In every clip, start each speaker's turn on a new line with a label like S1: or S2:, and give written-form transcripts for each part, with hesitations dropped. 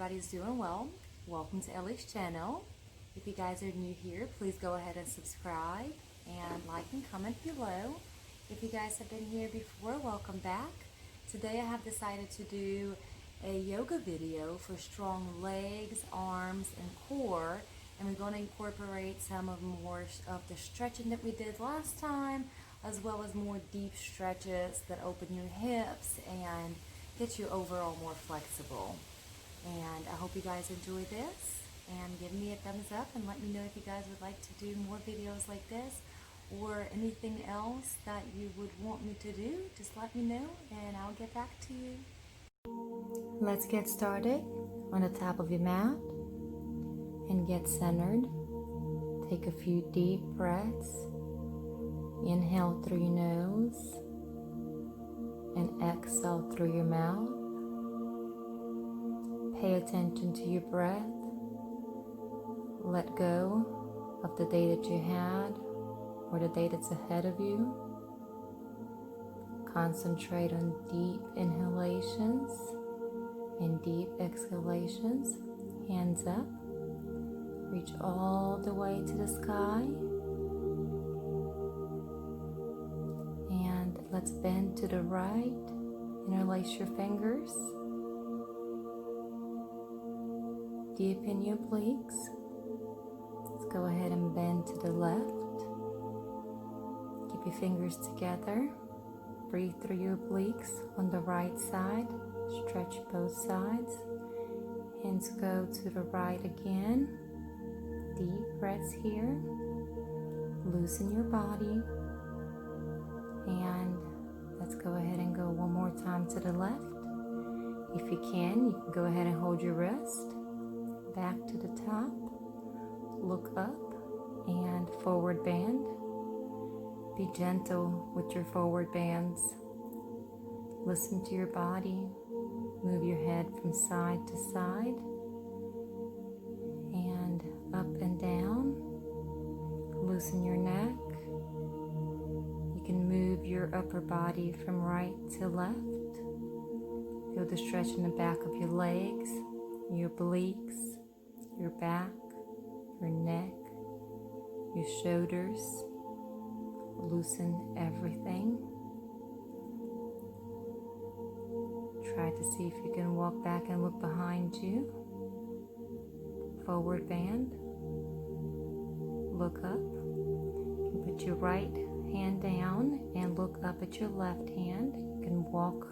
S1: everybody's doing well. Welcome to Ellie's channel. If you guys are new here, please go ahead and subscribe and like and comment below. If you guys have been here before, welcome back. Today I have decided to do a yoga video for strong legs, arms, and core. And we're going to incorporate some of more of the stretching that we did last time, as well as more deep stretches that open your hips and get you overall more flexible. And I hope you guys enjoy this, and give me a thumbs up and let me know if you guys would like to do more videos like this or anything else that you would want me to do. Just let me know and I'll get back to you. Let's get started on the top of your mat and get centered. Take a few deep breaths. Inhale through your nose and exhale through your mouth. Pay attention to your breath. Let go of the day that you had or the day that's ahead of you. Concentrate on deep inhalations and deep exhalations. Hands up. Reach all the way to the sky. And let's bend to the right. Interlace your fingers. Deepen your obliques. Let's go ahead and bend to the left. Keep your fingers together. Breathe through your obliques on the right side. Stretch both sides. Hands go to the right again. Deep breaths here. Loosen your body. And let's go ahead and go one more time to the left. If you can go ahead and hold your wrist. Back to the top, look up, and forward bend. Be gentle with your forward bends. Listen to your body. Move your head from side to side and up and down. Loosen your neck. You can move your upper body from right to left. Feel the stretch in the back of your legs, your obliques, your back, your neck, your shoulders. Loosen everything. Try to see if you can walk back and look behind you. Forward bend. Look up. You can put your right hand down and look up at your left hand. You can walk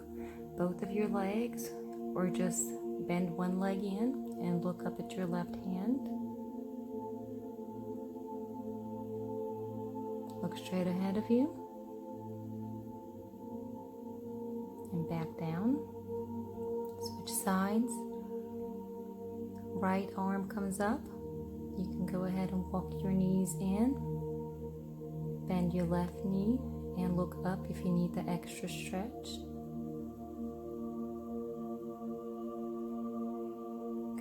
S1: both of your legs or just bend one leg in and look up at your left hand. Look straight ahead of you and back down. Switch sides. Right arm comes up. You can go ahead and walk your knees in. Bend your left knee and look up if you need the extra stretch.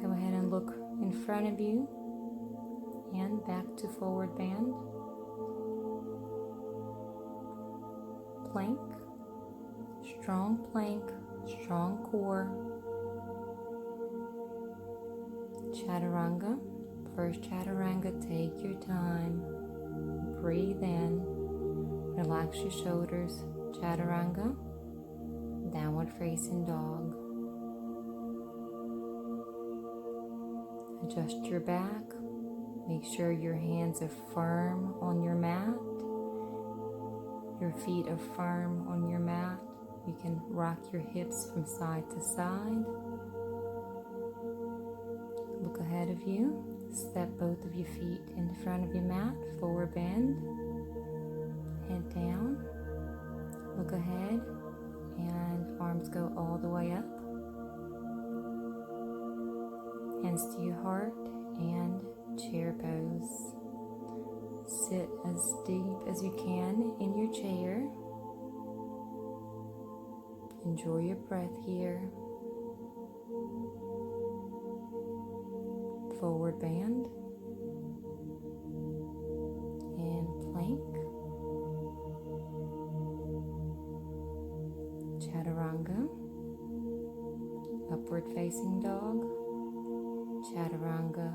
S1: Go ahead and look in front of you and back to forward bend. Plank, strong core. Chaturanga. First chaturanga, take your time. Breathe in. Relax your shoulders. Chaturanga. Downward facing dog. Adjust your back. Make sure your hands are firm on your mat. Your feet are firm on your mat. You can rock your hips from side to side. Look ahead of you. Step both of your feet in front of your mat. Forward bend. Head down. Look ahead. And arms go all the way up. Hands to your heart and chair pose. Sit as deep as you can in your chair. Enjoy your breath here. Forward bend and plank. Chaturanga. Upward facing dog. chaturanga,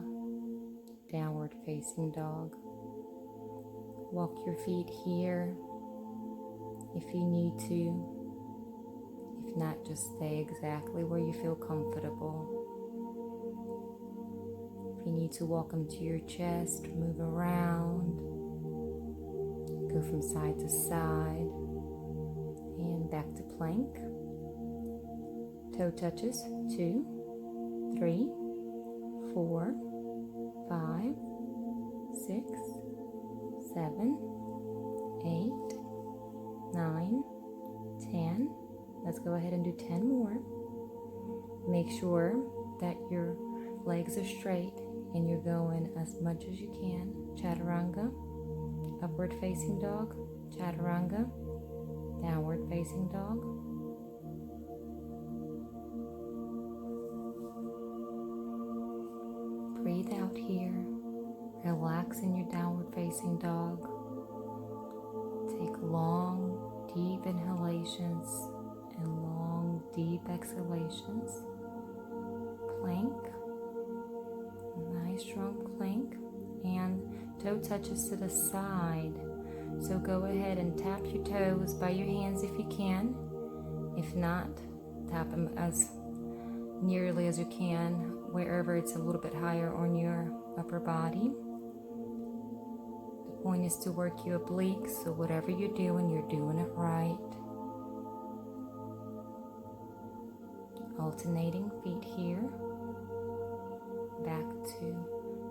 S1: downward facing dog. Walk your feet here if you need to. If not, just stay exactly where you feel comfortable. If you need to walk them to your chest, move around, go from side to side, and back to plank. Toe touches, 2, 3, 4, 5, 6, 7, 8, 9, 10. Let's go ahead and do 10 more. Make sure that your legs are straight and you're going as much as you can. Chaturanga, upward facing dog, chaturanga, downward facing dog. Breathe out here. Relax in your downward facing dog. Take long, deep inhalations and long, deep exhalations. Plank. Nice strong plank. And toe touches to the side. So go ahead and tap your toes by your hands if you can. If not, tap them as nearly as you can, wherever it's a little bit higher on your upper body. The point is to work your obliques, so whatever you're doing it right. Alternating feet here. Back to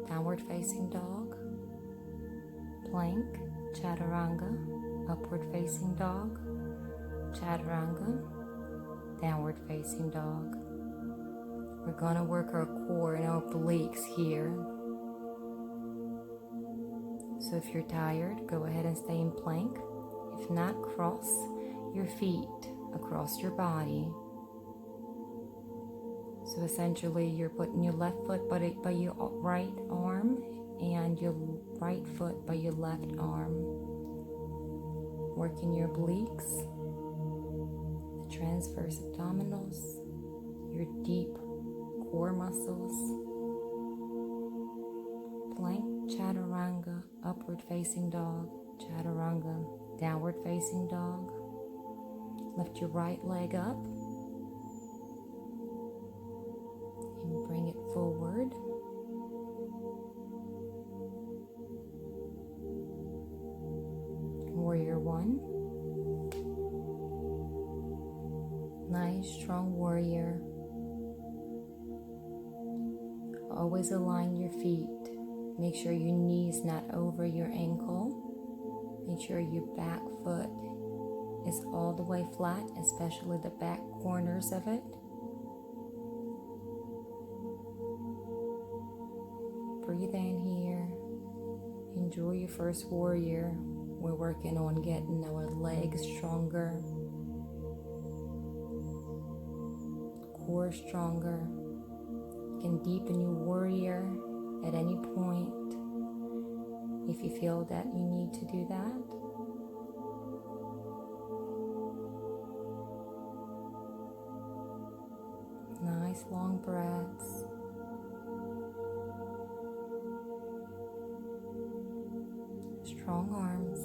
S1: downward facing dog. Plank, chaturanga, upward facing dog, chaturanga, downward facing dog. We're going to work our core and our obliques here. So if you're tired, go ahead and stay in plank. If not, cross your feet across your body. So essentially you're putting your left foot by your right arm and your right foot by your left arm. Working your obliques, the transverse abdominals, your deep core muscles. Plank, chaturanga, upward facing dog, chaturanga, downward facing dog. Lift your right leg up and bring it forward. Warrior one. Nice, strong warrior. Always align your feet. Make sure your knee's not over your ankle. Make sure your back foot is all the way flat, especially the back corners of it. Breathe in here. Enjoy your first warrior. We're working on getting our legs stronger, core stronger. You can deepen your warrior at any point if you feel that you need to do that. Nice long breaths. Strong arms.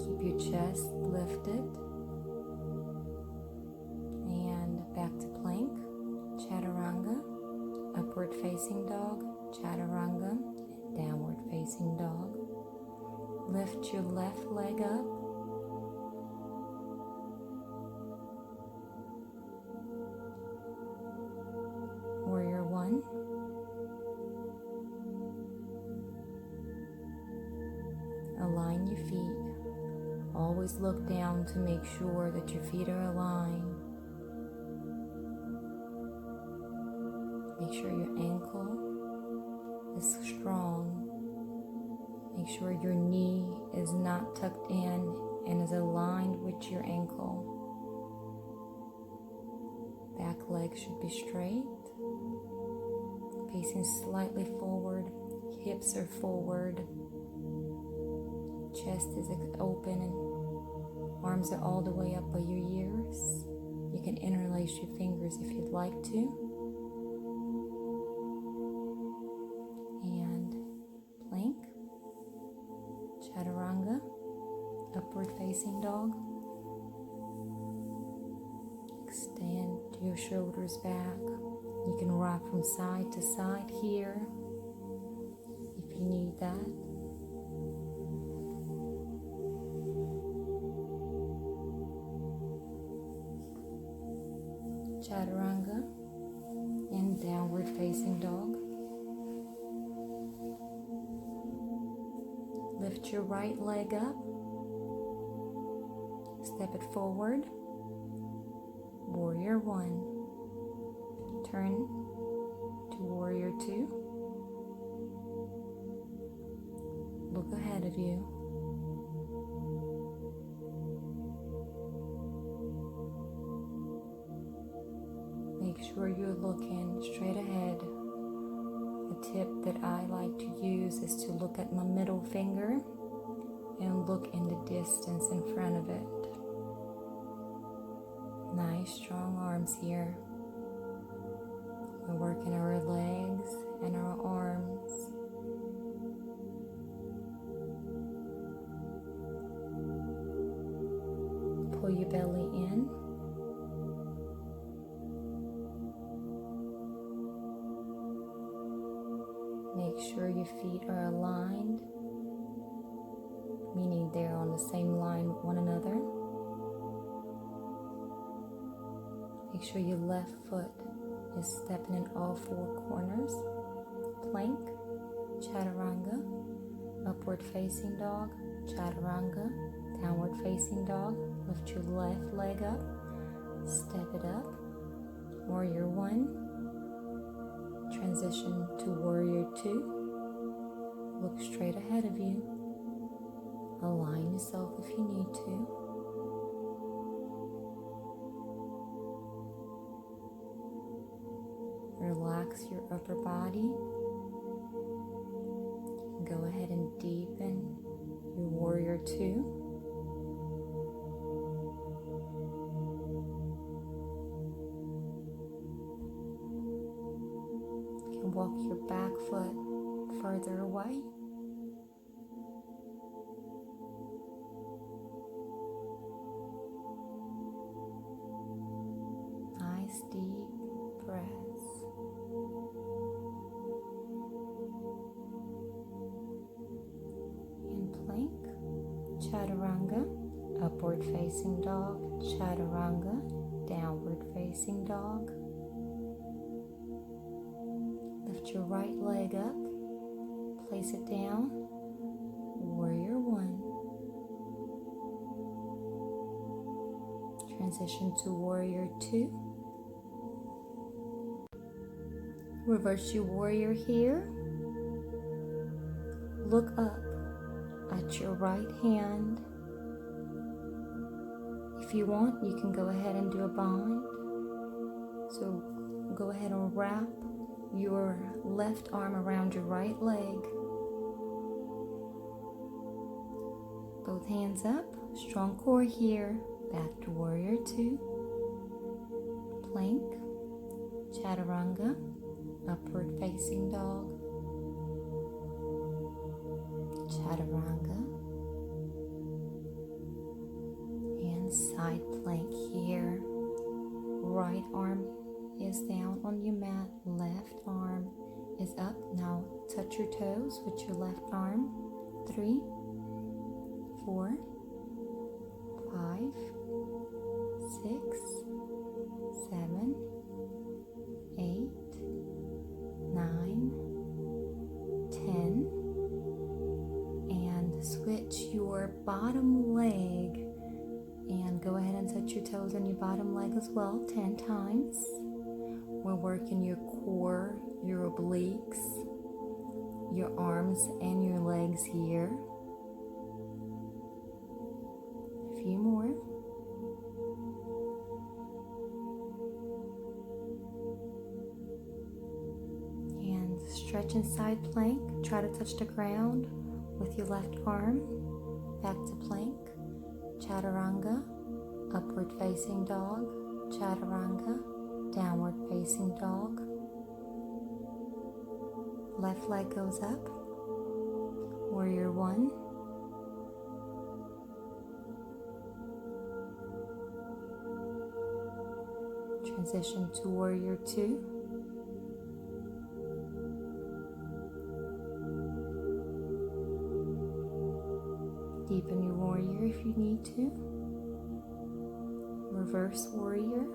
S1: Keep your chest lifted. And back to plank. Chaturanga, upward facing dog, chaturanga, downward facing dog. Lift your left leg up. Warrior one. Align your feet. Always look down to make sure that your feet are aligned. Make sure your ankle is strong. Make sure your knee is not tucked in and is aligned with your ankle. Back leg should be straight. Facing slightly forward. Hips are forward. Chest is open and arms are all the way up by your ears. You can interlace your fingers if you'd like to. And plank, chaturanga, upward facing dog. Extend your shoulders back. You can rock from side to side here if you need that. Chaturanga and downward facing dog. Lift your right leg up. Step it forward. Warrior 1. Turn to Warrior 2. Look ahead of you. Make sure you're looking straight ahead. The tip that I like to use is to look at my middle finger and look in the distance in front of it. Nice strong arms here. We're working our legs and our arms. Pull your belly in. Make sure your feet are aligned, meaning they're on the same line with one another. Make sure your left foot is stepping in all 4 corners. Plank, chaturanga, upward facing dog, chaturanga, downward facing dog. Lift your left leg up, step it up. Warrior 1. Transition to Warrior 2. Look straight ahead of you. Align yourself if you need to. Relax your upper body. Go ahead and deepen your Warrior 2. Walk your back foot further away. Nice deep breaths. And plank, chaturanga, upward facing dog, chaturanga, downward facing dog. Lift your right leg up, place it down, Warrior 1. Transition to Warrior 2. Reverse your warrior here. Look up at your right hand. If you want, you can go ahead and do a bind. So go ahead and wrap your left arm around your right leg. Both hands up, strong core here. Back to Warrior 2. Plank, chaturanga, upward facing dog, chaturanga, and side plank here. Right arm is down on your mat, left arm is up. Now touch your toes with your left arm. 3, 4, 5, 6, 7, 8, 9, 10, and switch your bottom leg and go ahead and touch your toes on your bottom leg as well 10 times. We're working your core, your obliques, your arms and your legs here. A few more. And stretch in side plank. Try to touch the ground with your left arm. Back to plank. Chaturanga, upward facing dog, chaturanga, downward facing dog. Left leg goes up, warrior one. Transition to warrior two. Deepen your warrior if you need to. Reverse warrior.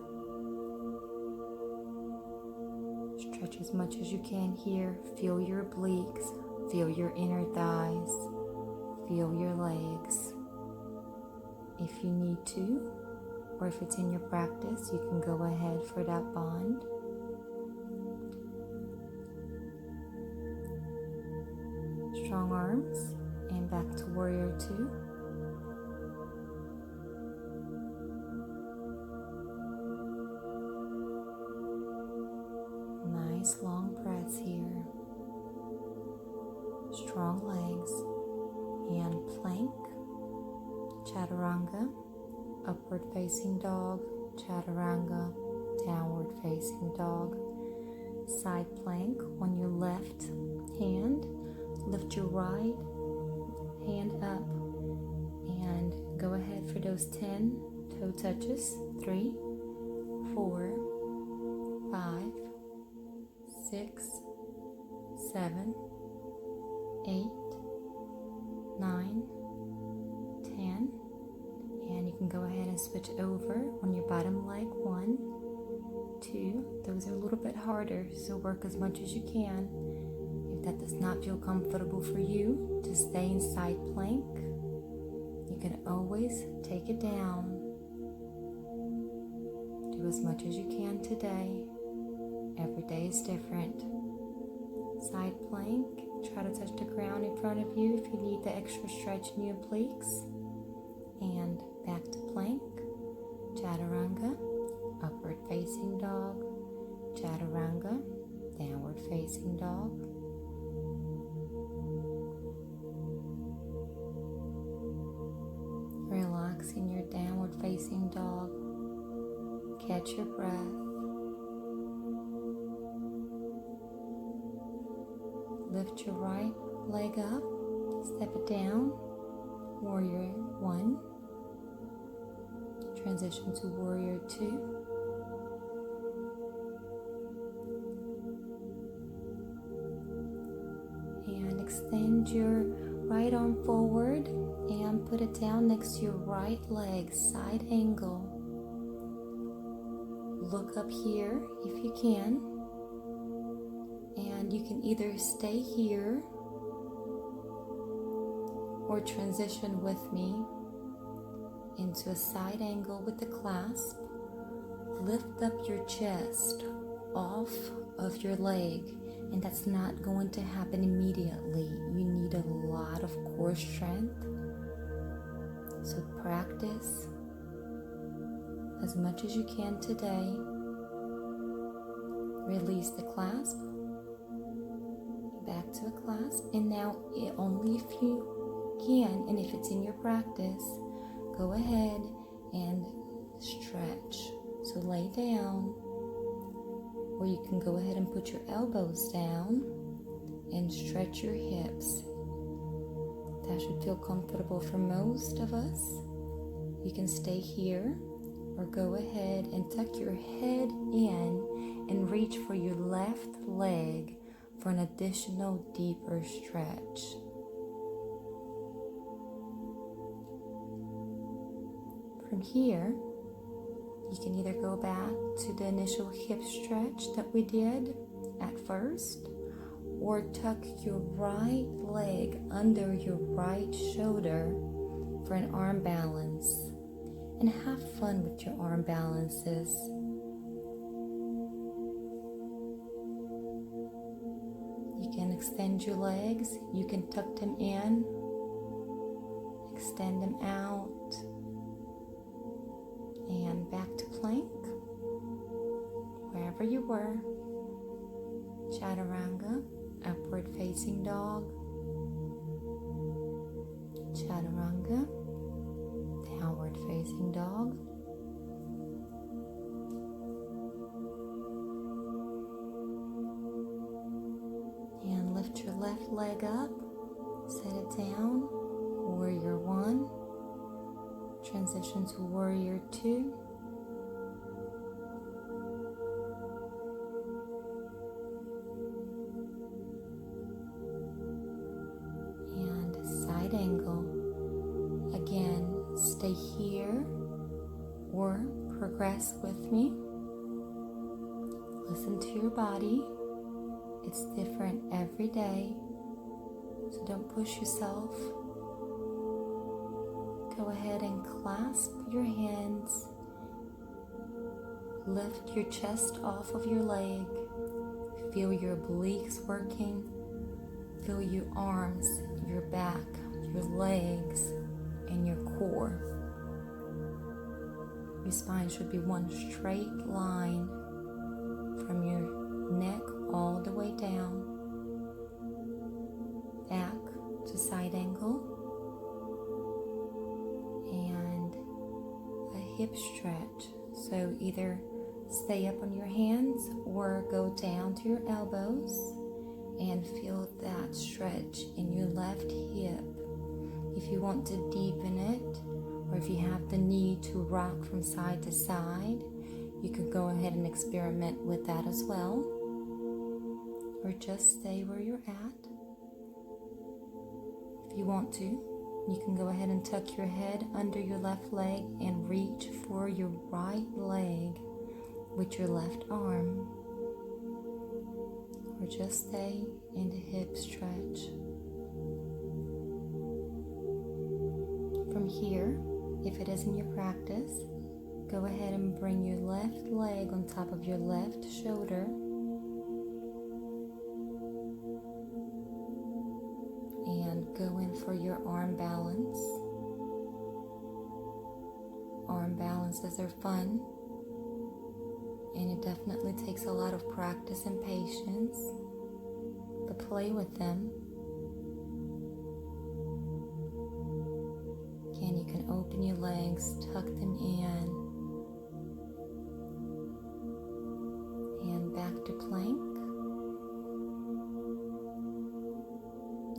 S1: Stretch as much as you can here. Feel your obliques. Feel your inner thighs. Feel your legs. If you need to, or if it's in your practice, you can go ahead for that bond. Strong arms, and back to warrior two. Nice long breaths here. Strong legs, and plank, chaturanga, upward facing dog, chaturanga, downward facing dog, side plank on your left hand. Lift your right hand up and go ahead for those 10 toe touches. 3, 4, 5, 6, 7, 8, 9, 10. And you can go ahead and switch over on your bottom leg. 1, 2. Those are a little bit harder, so work as much as you can. If that does not feel comfortable for you to stay in side plank, you can always take it down. Do as much as you can today. Every day is different. Side plank, try to touch the ground in front of you if you need the extra stretch in your obliques. And back to plank, chaturanga, upward facing dog, chaturanga, downward facing dog. Relax in your downward facing dog. Catch your breath. Lift your right leg up, step it down, warrior one. Transition to warrior two. And extend your right arm forward and put it down next to your right leg, side angle. Look up here if you can. And you can either stay here or transition with me into a side angle with the clasp. Lift up your chest off of your leg, and that's not going to happen immediately. You need a lot of core strength. So practice as much as you can today. Release the clasp, back to a clasp, and now only if you can, and if it's in your practice, go ahead and stretch. So lay down, or you can go ahead and put your elbows down and stretch your hips. That should feel comfortable for most of us. You can stay here, or go ahead and tuck your head in and reach for your left leg for an additional deeper stretch. From here, you can either go back to the initial hip stretch that we did at first, or tuck your right leg under your right shoulder for an arm balance. And have fun with your arm balances. You can extend your legs, you can tuck them in, extend them out, and back to plank, wherever you were. Chaturanga, upward facing dog, chaturanga, downward facing dog, left leg up, set it down, warrior one, transition to warrior two, and side angle. Again, stay here or progress with me. Listen to your body. It's different every day, so don't push yourself. Go ahead and clasp your hands. Lift your chest off of your leg. Feel your obliques working. Feel your arms, your back, your legs, and your core. Your spine should be one straight line from your neck all the way down, back to side angle, and a hip stretch. So either stay up on your hands or go down to your elbows and feel that stretch in your left hip. If you want to deepen it, or if you have the need to rock from side to side, you can go ahead and experiment with that as well, or just stay where you're at. If you want to, you can go ahead and tuck your head under your left leg and reach for your right leg with your left arm, or just stay in the hip stretch. From here, if it isn't your practice, go ahead and bring your left leg on top of your left shoulder and go in for your arm balance. Arm balances are fun, and it definitely takes a lot of practice and patience, but play with them. Again, you can open your legs, tuck them in, and back to plank.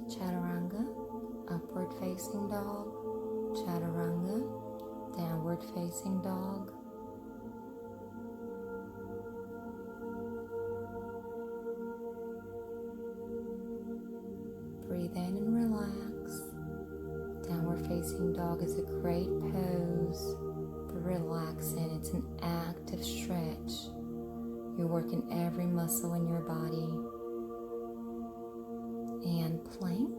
S1: Chaturanga, upward facing dog. Chaturanga, downward facing dog. Breathe in and relax. Downward facing dog is a great pose for relaxing. It's an active stretch. You're working every muscle in your body. And plank.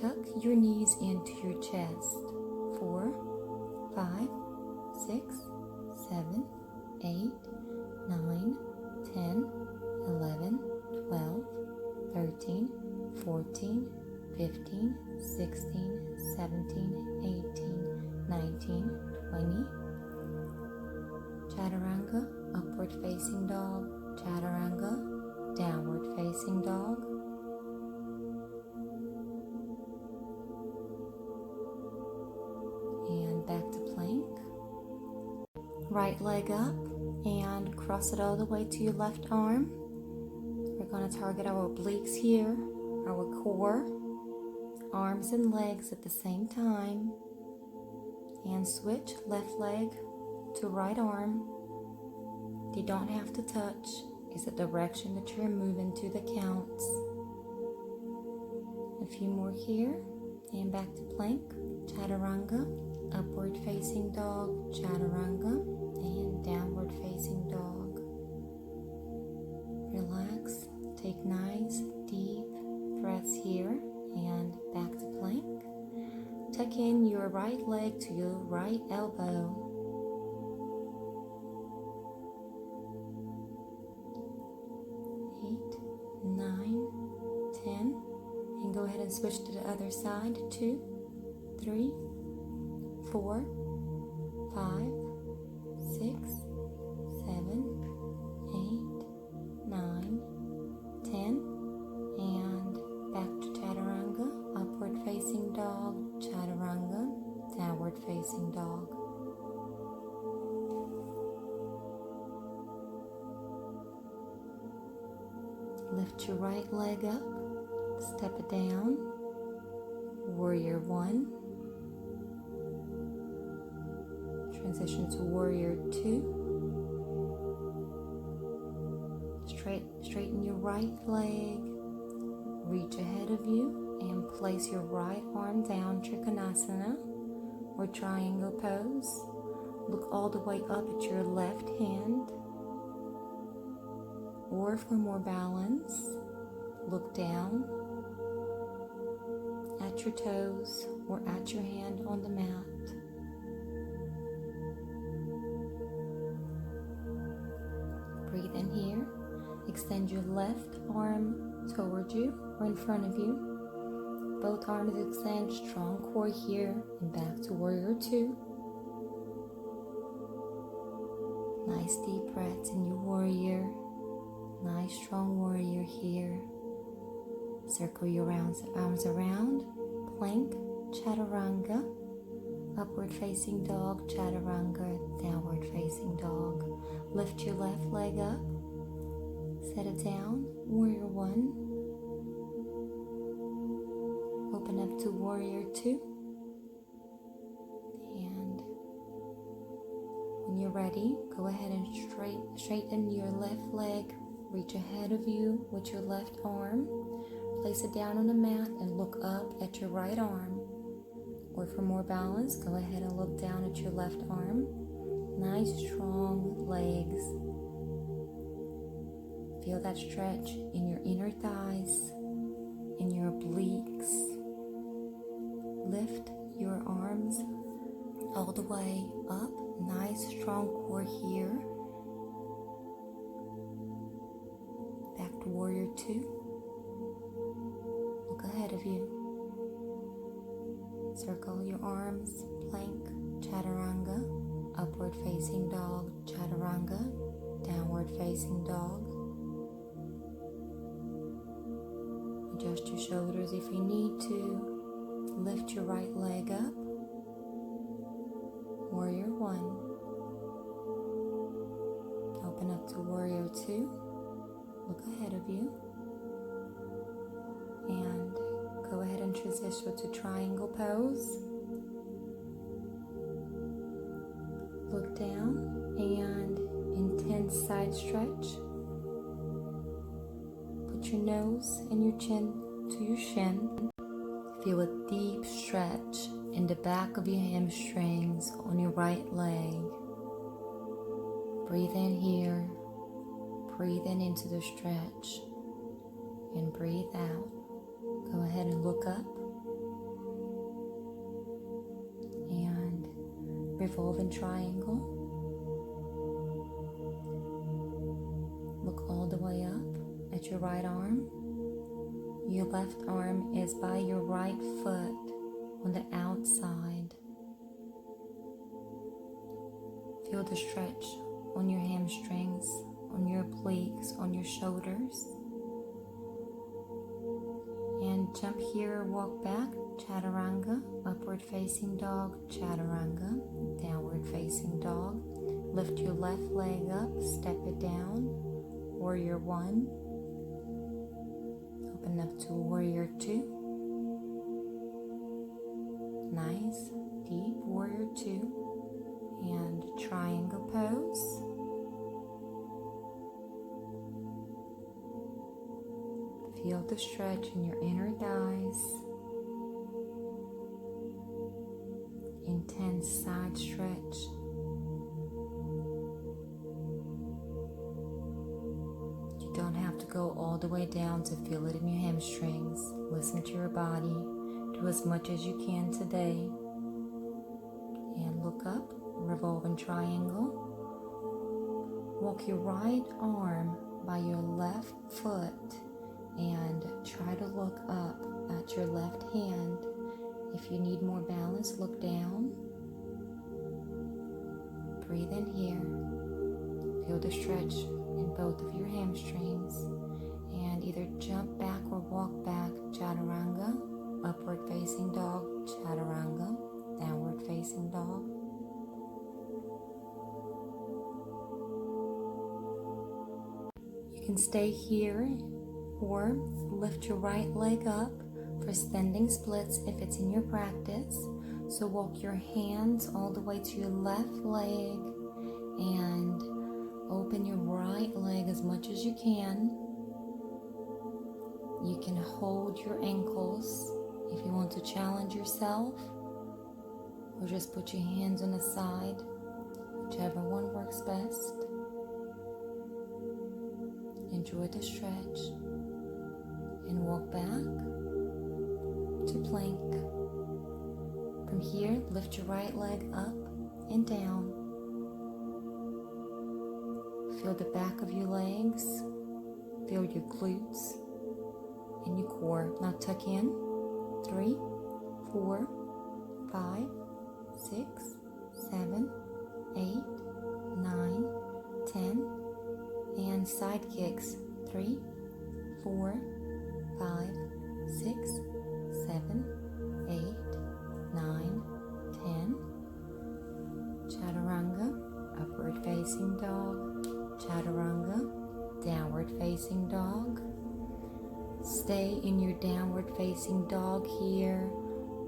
S1: Tuck your knees into your chest. 4, 5, 6, 7, 8, 9, 10, 11, 12, 13, 14, 15, 16, 17, 18, 19, 20. Chaturanga, upward facing dog. Chaturanga, downward facing dog. And back to plank. Right leg up and cross it all the way to your left arm. We're going to target our obliques here, our core, arms and legs at the same time, and switch left leg to right arm. You don't have to touch. It's the direction that you're moving to that counts. A few more here, and back to plank. Chaturanga, upward facing dog. Chaturanga, and downward facing dog. Relax. Take nice deep breaths here, and back to plank. Tuck in your right leg to your right elbow. 8, 9, 10, and go ahead and switch to the other side. 2, 3, 4, 5, 6, 7, 8, 9, 10, and back to Chaturanga, upward facing dog. Chaturanga, downward facing dog. Lift your right leg up, step it down, warrior one, transition to warrior two. Straighten your right leg, reach ahead of you, and place your right arm down, Trikonasana, or triangle pose. Look all the way up at your left hand, or for more balance, look down at your toes or at your hand on the mat. Breathe in here. Extend your left arm toward you or in front of you. Both arms extend, strong core here, and back to warrior two. Nice deep breaths in your warrior. Nice strong warrior here. Circle your arms around. Plank, chaturanga. Upward facing dog, chaturanga. Downward facing dog. Lift your left leg up. Set it down, warrior one. Open up to warrior two. And when you're ready, go ahead and straighten your left leg. Reach ahead of you with your left arm. Place it down on the mat and look up at your right arm. Or for more balance, go ahead and look down at your left arm. Nice strong legs. Feel that stretch in your inner thighs, in your obliques. Lift your arms all the way up. Nice strong core here. Back to warrior two. Look ahead of you. Circle your arms, plank, chaturanga, upward facing dog, chaturanga, downward facing dog. Adjust your shoulders if you need to. Lift your right leg up. Warrior one. Open up to warrior two. Look ahead of you. And go ahead and transition to triangle pose. Look down and intense side stretch. Put your nose and your chin to your shin. Feel a deep stretch in the back of your hamstrings on your right leg. Breathe in here. Breathe in into the stretch. And breathe out. Go ahead and look up. And revolve in triangle. Look all the way up at your right arm. Your left arm is by your right foot on the outside. Feel the stretch on your hamstrings, on your obliques, on your shoulders. And jump here, walk back, chaturanga, upward facing dog, chaturanga, downward facing dog. Lift your left leg up, step it down, warrior one. Open up to warrior two. Nice, deep warrior two. And triangle pose. Feel the stretch in your inner thighs. Intense side stretch. You don't have to go all the way down to feel it in your hamstrings. Listen to your body. Do as much as you can today. And look up, revolve in triangle. Walk your right arm by your left foot. And try to look up at your left hand. If you need more balance, look down. Breathe in here. Feel the stretch in both of your hamstrings. And either jump back or walk back, chaturanga, upward facing dog, chaturanga, downward facing dog. You can stay here Or lift your right leg up for standing splits if it's in your practice. So walk your hands all the way to your left leg and open your right leg as much as you can. You can hold your ankles if you want to challenge yourself, or just put your hands on the side, whichever one works best. Enjoy the stretch and walk back to plank. From here, lift your right leg up and down. Feel the back of your legs, feel your glutes and your core. Now tuck in. 3, 4, 5, 6, 7, 8, 9, 10, and side kicks. 3, 4, 5, 6, 7, 8, 9, 10. Chaturanga, upward facing dog. Chaturanga, downward facing dog. Stay in your downward facing dog here,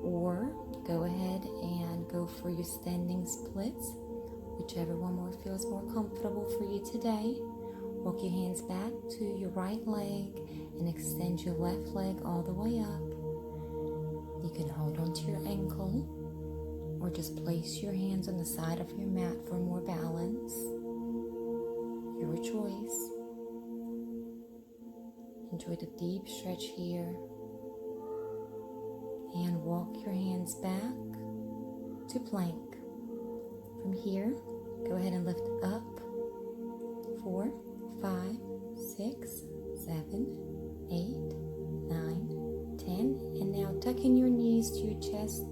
S1: or go ahead and go for your standing splits, whichever one feels more comfortable for you today. Walk your hands back to your right leg and extend your left leg all the way up. You can hold onto your ankle or just place your hands on the side of your mat for more balance. Your choice. Enjoy the deep stretch here. And walk your hands back to plank. From here, go ahead and lift up. 4, 5, 6, 7, 8, 9, 10. And now tuck in your knees to your chest.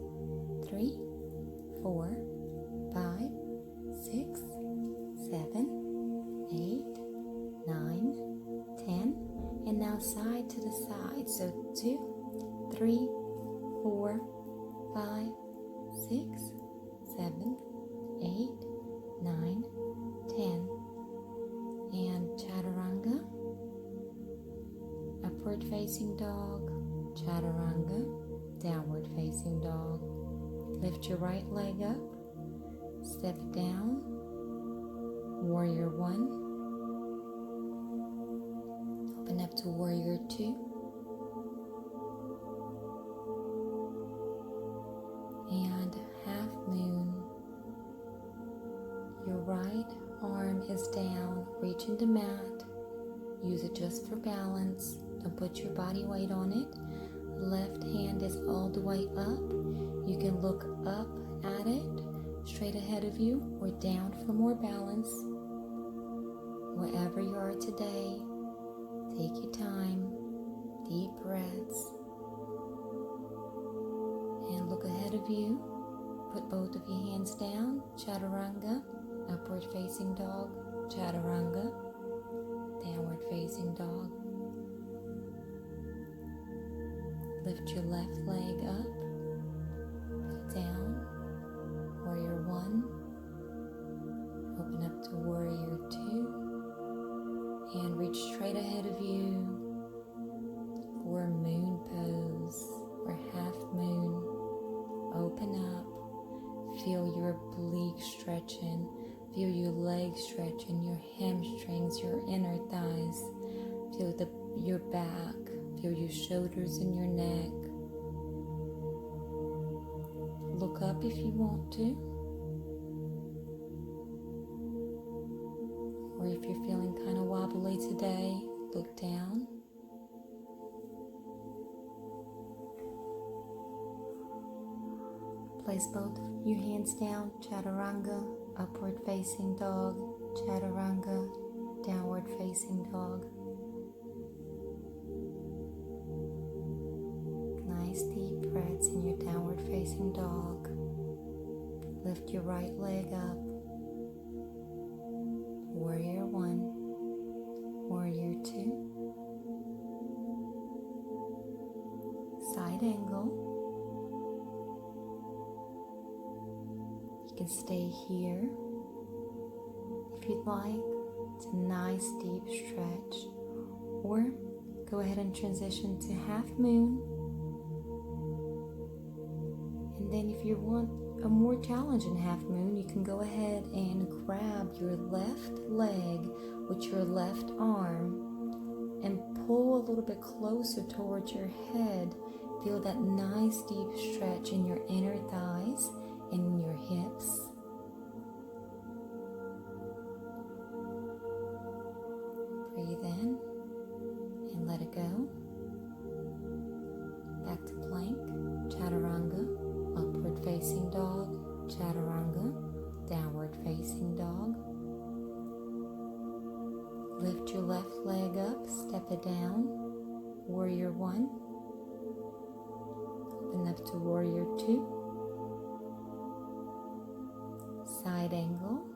S1: 3, 4, 5, 6, 7, 8, 9, 10. And now side to the side. So 2, 3, 4, 5, 6, 7, 8, 9, 10. And chaturanga, upward facing dog. Chaturanga, downward facing dog. Lift your right leg up, step down. Warrior 1. Open up to Warrior 2. And half moon. Your right arm is down, reaching the mat. Use it just for balance. Don't put your body weight on it. Left hand is all the way up. You can look up at it, straight ahead of you, or down for more balance. Wherever you are today, take your time, deep breaths, and look ahead of you. Put both of your hands down. Chaturanga, upward facing dog. Chaturanga, downward facing dog. Lift your left leg up, put it down. Warrior 1. Open up to Warrior 2. And reach straight ahead of you for moon pose or half moon. Open up. Feel your oblique stretching. Feel your legs stretching, your hamstrings, your inner thighs. Feel your back. Feel your shoulders and your neck. Look up if you want to. Or if you're feeling kind of wobbly today, look down. Place both your hands down. Chaturanga, upward facing dog. Chaturanga, downward facing dog. Nice deep breaths in your downward facing dog. Lift your right leg up. Warrior 1, Warrior 2. Side angle. You can stay here if you'd like. It's a nice deep stretch. Or go ahead and transition to half moon. And then if you want a more challenging half moon, you can go ahead and grab your left leg with your left arm and pull a little bit closer towards your head. Feel that nice deep stretch in your inner thighs and in your hips. Breathe in and let it go. Back to plank, chaturanga, upward facing dog, chaturanga, downward facing dog. Lift your left leg up, step it down, warrior one. Open up to warrior two. Side angle.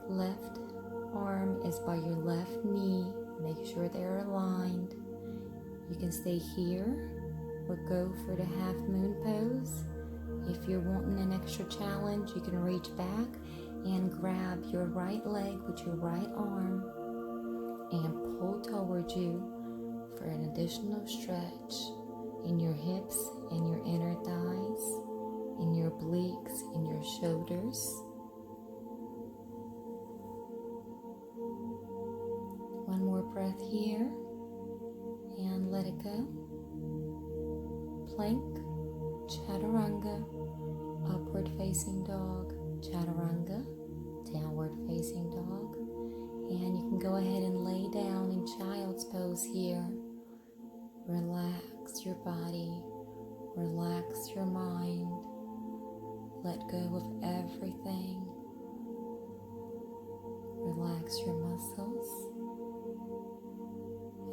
S1: Left arm is by your left knee. Make sure they're aligned. You can stay here or go for the half moon pose. If you're wanting an extra challenge, you can reach back and grab your right leg with your right arm and pull towards you for an additional stretch in your hips, in your inner thighs, in your obliques, in your shoulders. One more breath here and let it go. Plank, chaturanga, upward facing dog, chaturanga, downward facing dog. And you can go ahead and lay down in child's pose here. Relax your body, relax your mind, let go of everything. Relax your muscles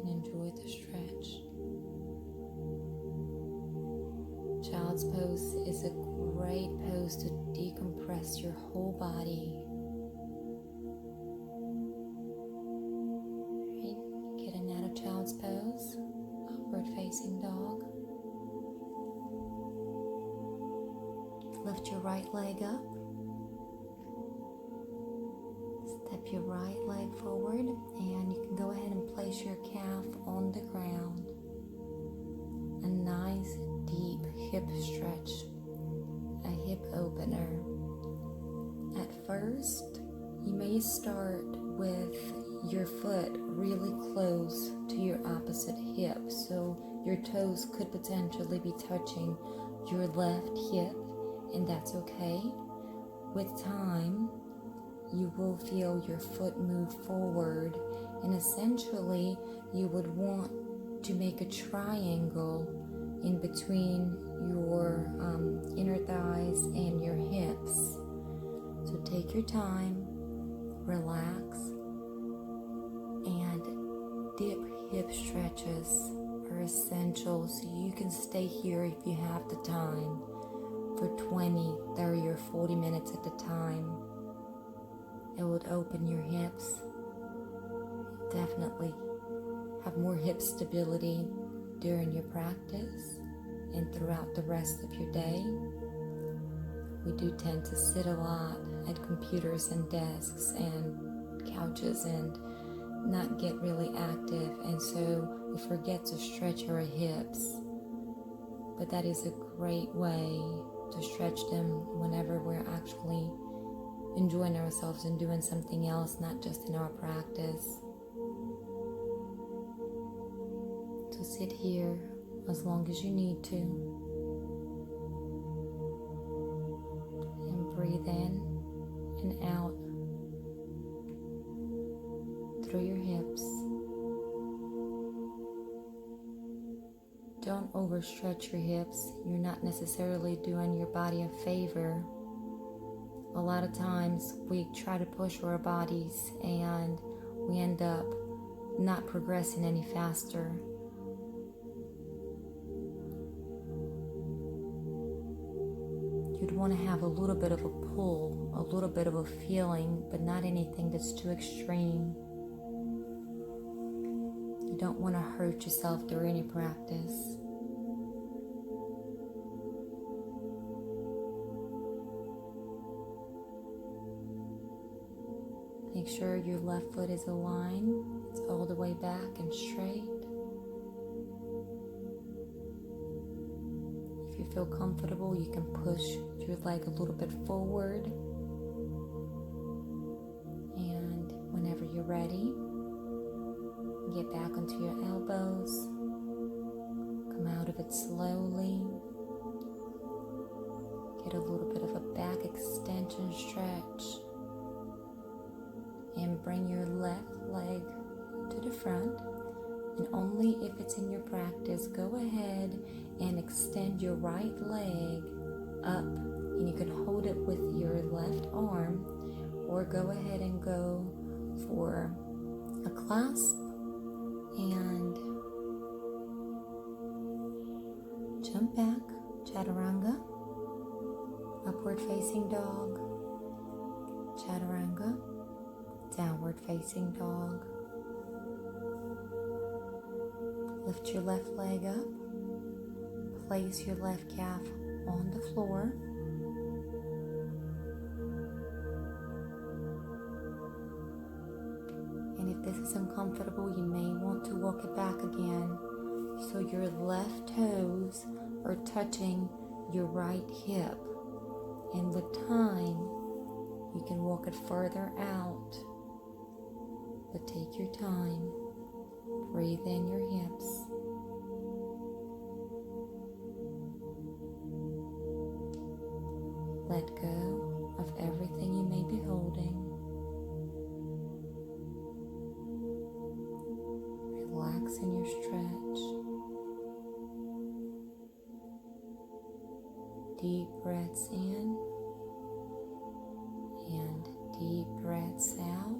S1: and enjoy the stretch. Child's pose is a great pose to decompress your whole body. Right? Getting out of child's pose, upward facing dog. Lift your right leg up. Step your right leg forward, and you can go ahead and place your calf on the ground. A nice deep hip stretch, a hip opener. At first, you may start with your foot really close to your opposite hip, so your toes could potentially be touching your left hip, and that's okay. With time, you will feel your foot move forward, and essentially you would want to make a triangle in between your inner thighs and your hips. So take your time, relax, and dip hip stretches are essential, so you can stay here if you have the time for 20, 30, or 40 minutes at a time. It would open your hips, definitely have more hip stability during your practice and throughout the rest of your day. We do tend to sit a lot at computers and desks and couches and not get really active, and so we forget to stretch our hips. But that is a great way to stretch them whenever we're actually enjoying ourselves and doing something else, not just in our practice. So sit here as long as you need to, and breathe in and out through your hips. Don't overstretch your hips. You're not necessarily doing your body a favor. A lot of times we try to push our bodies and we end up not progressing any faster. You'd want to have a little bit of a pull, a little bit of a feeling, but not anything that's too extreme. You don't want to hurt yourself during any practice. Make sure your left foot is aligned. It's all the way back and straight. feel comfortable, you can push your leg a little bit forward. And whenever you're ready, get back onto your elbows. Come out of it slowly. Get a little bit of a back extension stretch. And bring your left leg to the front. And only if it's in your practice, go ahead and extend your right leg up. And you can hold it with your left arm, or go ahead and go for a clasp and jump back, chaturanga, upward facing dog, chaturanga, downward facing dog. Lift your left leg up, place your left calf on the floor. And if this is uncomfortable, you may want to walk it back again so your left toes are touching your right hip. And with time, you can walk it further out. But take your time. Breathe in your hips. Let go of everything you may be holding. Relax in your stretch. Deep breaths in and deep breaths out.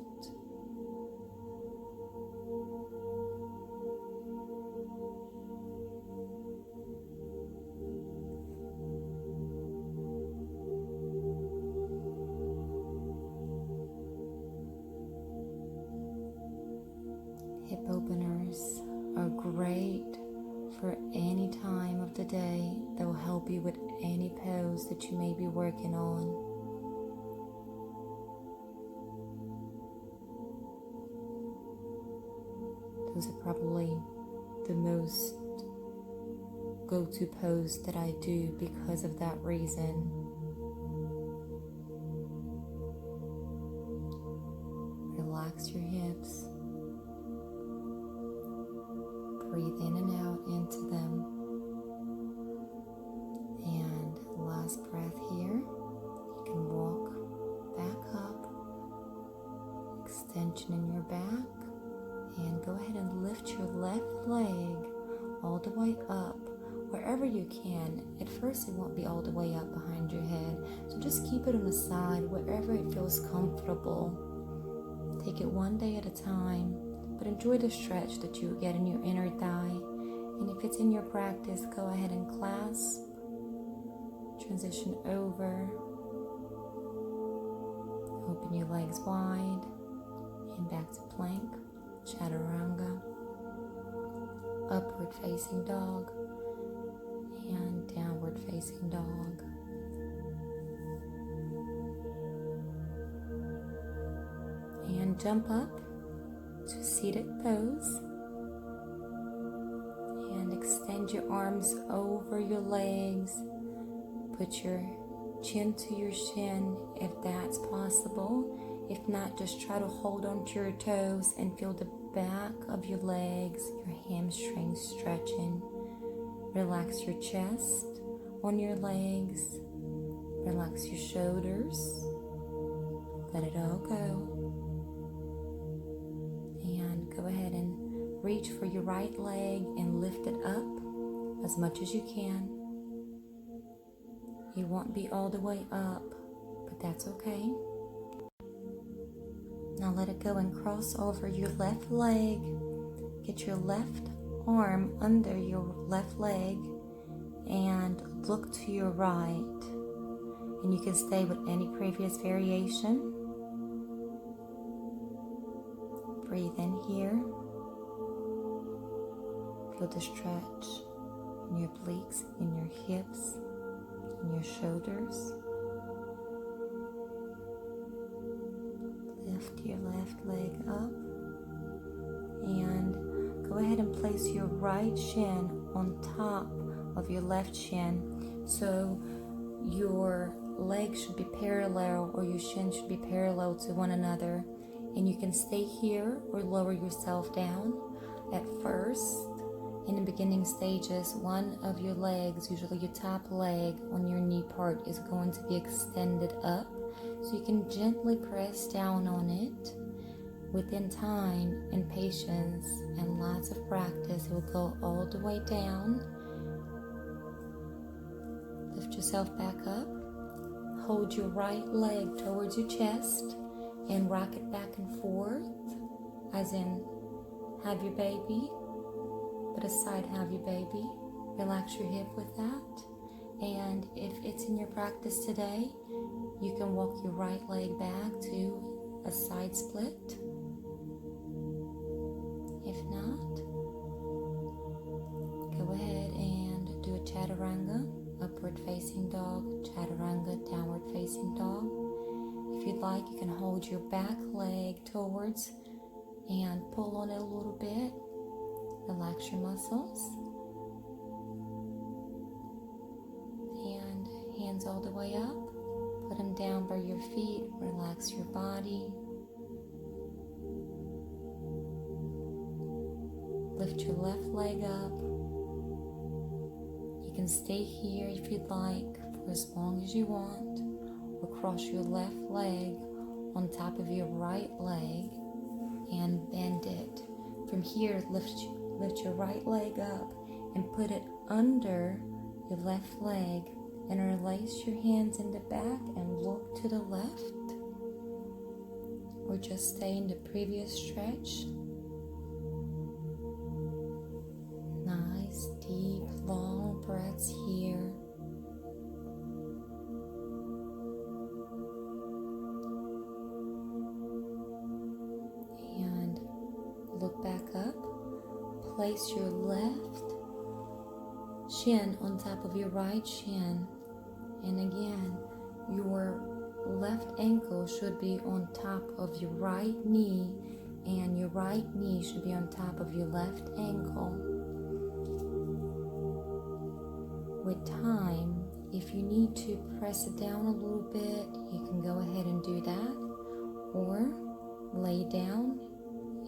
S1: Hip openers are great for any time of the day. They'll help you with any pose that you may be working on. Those are probably the most go-to pose that I do because of that reason. Relax your hips. Breathe in and out into them. And last breath here. You can walk back up. Extension in your back. And go ahead and lift your left leg all the way up wherever you can. At first it won't be all the way up behind your head. So just keep it on the side wherever it feels comfortable. Take it one day at a time. But enjoy the stretch that you get in your inner thigh. And if it's in your practice, go ahead and clasp. Transition over. Open your legs wide. And back to plank, chaturanga, upward facing dog, and downward facing dog. And jump up to seated pose, and extend your arms over your legs. Put your chin to your shin if that's possible. If not, just try to hold on to your toes and feel the back of your legs, your hamstrings stretching. Relax your chest on your legs. Relax your shoulders. Let it all go. And go ahead and reach for your right leg and lift it up as much as you can. You won't be all the way up, but that's okay. Now let it go and cross over your left leg. Get your left arm under your left leg and look to your right. And you can stay with any previous variation. Breathe in here. Feel the stretch in your obliques, in your hips, in your shoulders. Lift your left leg up. And go ahead and place your right shin on top of your left shin So your legs should be parallel, or your shin should be parallel to one another. And you can stay here or lower yourself down. At first, in the beginning stages, one of your legs, usually your top leg on your knee part, is going to be extended up. So you can gently press down on it. Within time and patience and lots of practice, it will go all the way down. Lift yourself back up. Hold your right leg towards your chest and rock it back and forth, as in have your baby, but aside have your baby. Relax your hip with that. And if it's in your practice today, you can walk your right leg back to a side split. If not, go ahead and do a chaturanga, upward facing dog, chaturanga, downward facing dog. If you'd like, you can hold your back leg towards and pull on it a little bit. Relax your muscles. And hands all the way up. Put them down by your feet. Relax your body. Lift your left leg up. You can stay here if you'd like for as long as you want, or cross your left leg on top of your right leg and bend it. From here, lift your right leg up and put it under your left leg, and interlace your hands in the back and look to the left, or just stay in the previous stretch. Nice, deep, long breaths here. And look back up. Place your left shin on top of your right shin. And again, your left ankle should be on top of your right knee, and your right knee should be on top of your left ankle. With time, if you need to press it down a little bit, you can go ahead and do that, or lay down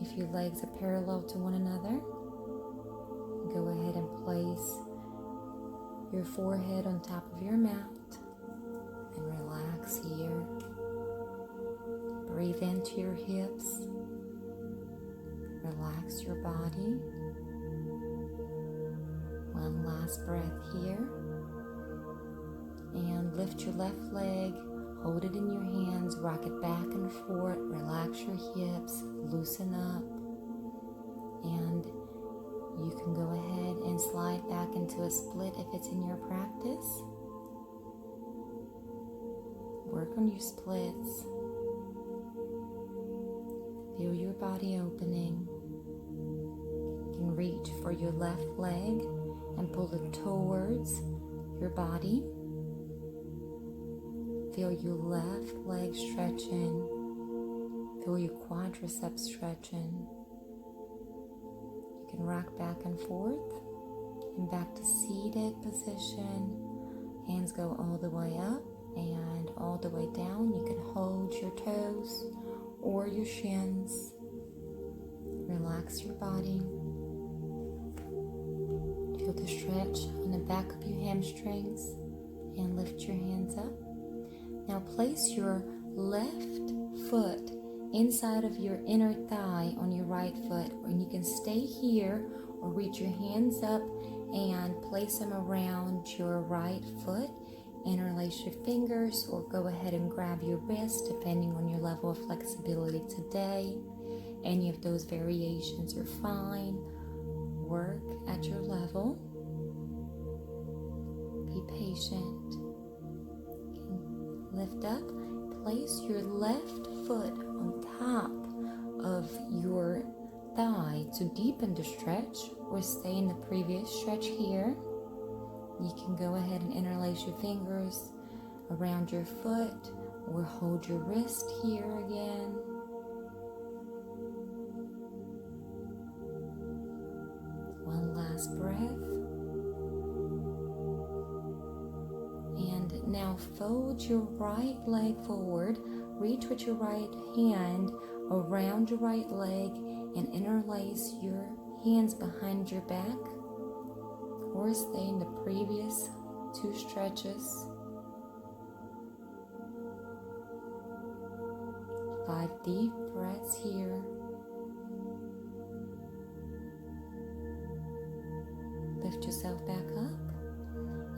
S1: if your legs are parallel to one another. Go ahead and place your forehead on top of your mat and relax here. Breathe into your hips. Relax your body. One last breath here. And lift your left leg. Hold it in your hands. Rock it back and forth. Relax your hips. Loosen up. And you can go ahead and slide back into a split if it's in your practice. Work on your splits. Feel your body opening. You can reach for your left leg and pull it towards your body. Feel your left leg stretching. Feel your quadriceps stretching. You can rock back and forth and back to seated position. Hands go all the way up and all the way down. You can hold your toes or your shins. Relax your body. Feel the stretch on the back of your hamstrings and lift your hands up. Now place your left foot inside of your inner thigh on your right foot, and you can stay here or reach your hands up and place them around your right foot. Interlace your fingers or go ahead and grab your wrist depending on your level of flexibility today. Any of those variations are fine. Work at your level. Be patient. Lift up. Place your left foot on top of your thigh to deepen the stretch, or stay in the previous stretch here. You can go ahead and interlace your fingers around your foot or hold your wrist here again. One last breath. Now fold your right leg forward. Reach with your right hand around your right leg and interlace your hands behind your back, or stay in the previous 2 stretches. 5 deep breaths here. Lift yourself back up,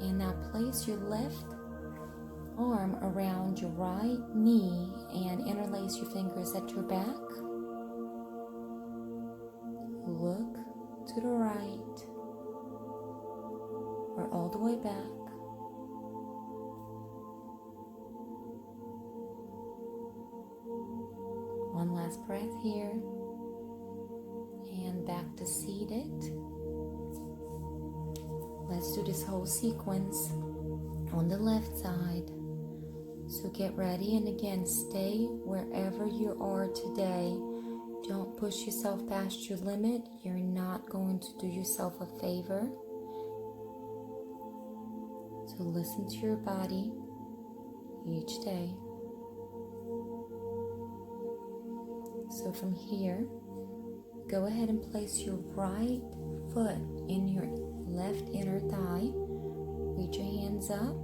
S1: and now place your left arm around your right knee and interlace your fingers at your back. Look to the right or all the way back. One last breath here, and back to seated. Let's do this whole sequence on the left side. So get ready, and again, stay wherever you are today. Don't push yourself past your limit. You're not going to do yourself a favor. So listen to your body each day. So from here, go ahead and place your right foot in your left inner thigh. Reach your hands up.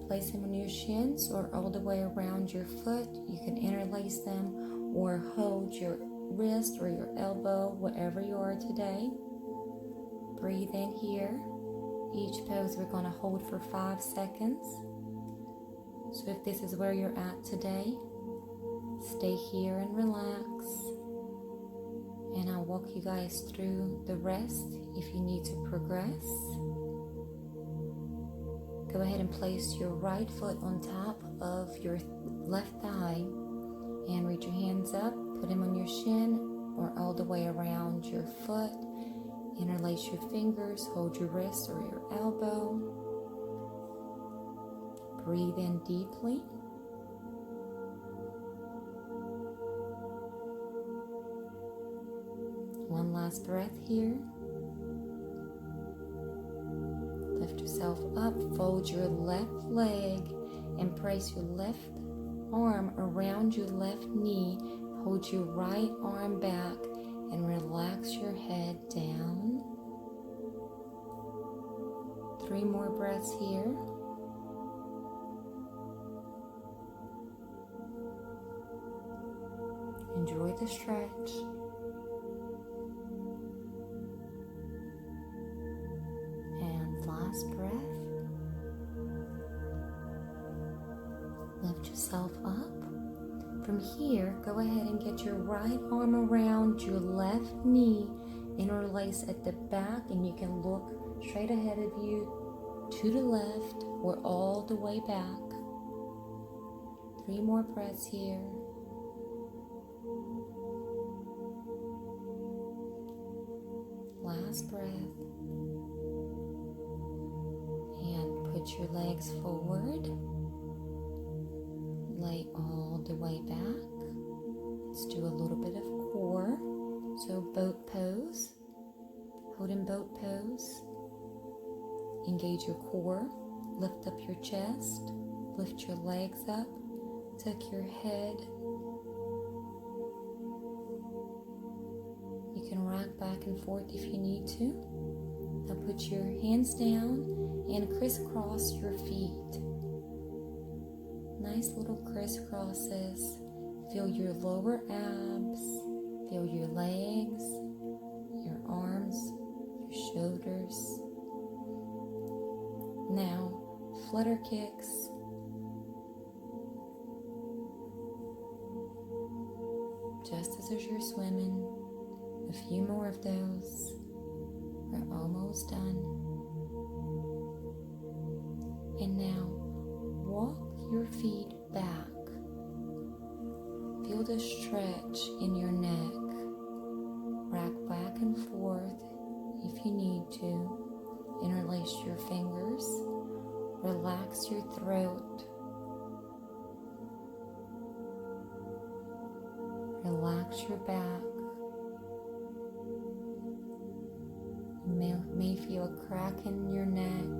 S1: Place them on your shins or all the way around your foot. You can interlace them or hold your wrist or your elbow, wherever you are today. Breathe in here. Each pose we're going to hold for 5 seconds. So if this is where you're at today, stay here and relax. And I'll walk you guys through the rest if you need to progress. Go ahead and place your right foot on top of your left thigh and reach your hands up, put them on your shin or all the way around your foot. Interlace your fingers, hold your wrist or your elbow. Breathe in deeply. One last breath here. Lift yourself up, fold your left leg and place your left arm around your left knee. Hold your right arm back and relax your head down. 3 more breaths here. Enjoy the stretch. Last breath. Lift yourself up. From here, go ahead and get your right arm around your left knee, interlace at the back, and you can look straight ahead of you, to the left, or all the way back. 3 more breaths here. Last breath. Put your legs forward, lay all the way back. Let's do a little bit of core. So boat pose, hold in boat pose. Engage your core, lift up your chest, lift your legs up, tuck your head. You can rock back and forth if you need to. Now put your hands down and crisscross your feet. Nice little crisscrosses. Feel your lower abs, feel your legs, your arms, your shoulders. Now, flutter kicks. Just as you're swimming, a few more of those. We're almost done. And now, walk your feet back. Feel the stretch in your neck. Rock back and forth if you need to. Interlace your fingers. Relax your throat. Relax your back. You may feel a crack in your neck.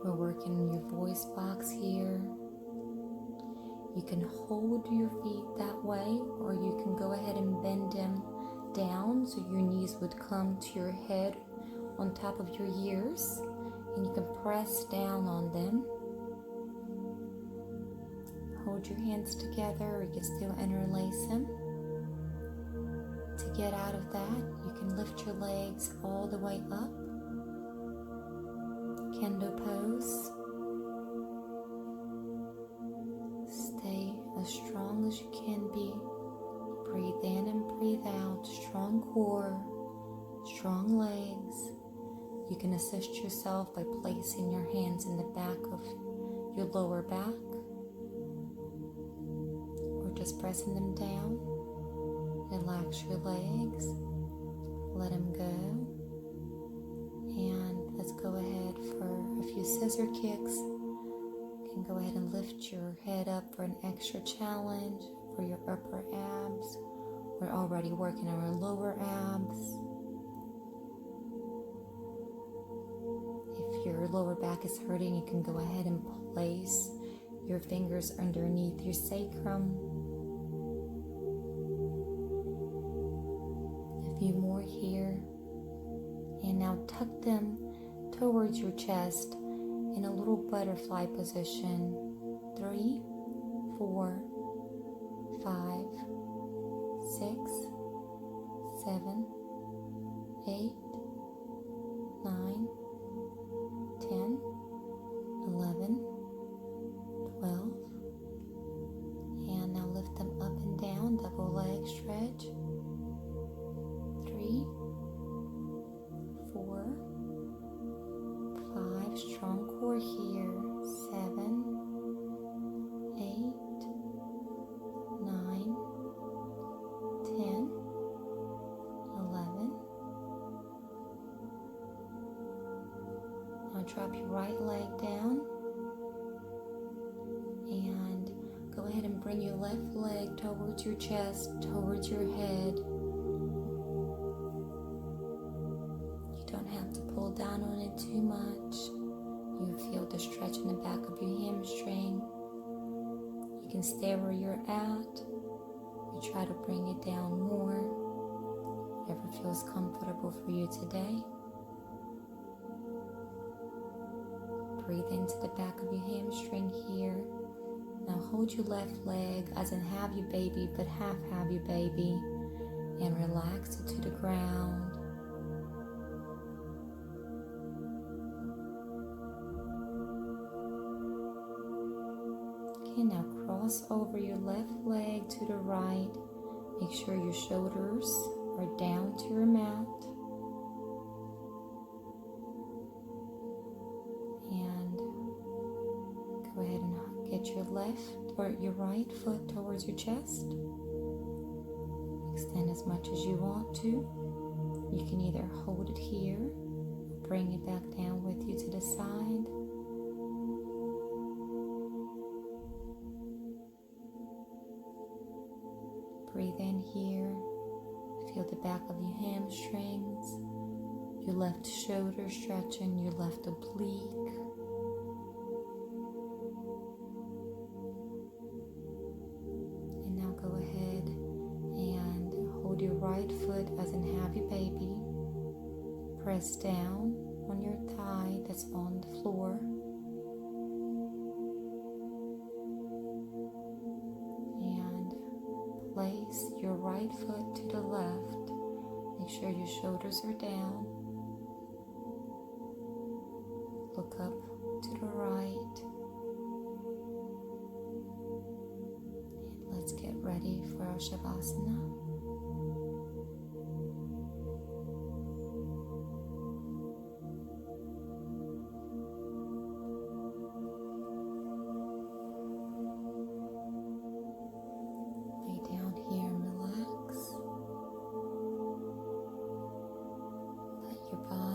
S1: We're working on your voice box here. You can hold your feet that way, or you can go ahead and bend them down so your knees would come to your head on top of your ears, and you can press down on them. Hold your hands together, or you can still interlace them. To get out of that, you can lift your legs all the way up. Kendo pose. Stay as strong as you can be. Breathe in and breathe out. Strong core, strong legs. You can assist yourself by placing your hands in the back of your lower back, or just pressing them down. Relax your legs, let them go, and let's go ahead for a few scissor kicks. You can go ahead and lift your head up for an extra challenge for your upper abs. We're already working on our lower abs. If your lower back is hurting, you can go ahead and place your fingers underneath your sacrum. A few more here. And now tuck them towards your chest in a little butterfly position. 3, 4, 5, 6, 7, 8, 9, 10, 11, 12. And now lift them up and down, double leg stretch. 3, 4, 5, strong core here. 7, 8, 9, 10, 11. Now drop your right leg down and go ahead and bring your left leg towards your chest, towards your head. You don't have to pull down on it too much. You feel the stretch in the back of your hamstring. You can stay where you're at. You try to bring it down more, whatever feels comfortable for you today. Breathe into the back of your hamstring here. Now hold your left leg as in have you baby, but half have you baby, and relax it to the ground. Okay, now cross over your left leg to the right. Make sure your shoulders are down to your mat. And go ahead and get your left or your right foot towards your chest. Extend as much as you want to. You can either hold it here, bring it back down with you to the side. Breathe in here. Feel the back of your hamstrings, your left shoulder stretching, your left oblique. And now go ahead and hold your right foot as in have you baby. Press down on your thigh that's on the floor. Place your right foot to the left. Make sure your shoulders are down. Look up to the right. And let's get ready for our Shavasana. Your body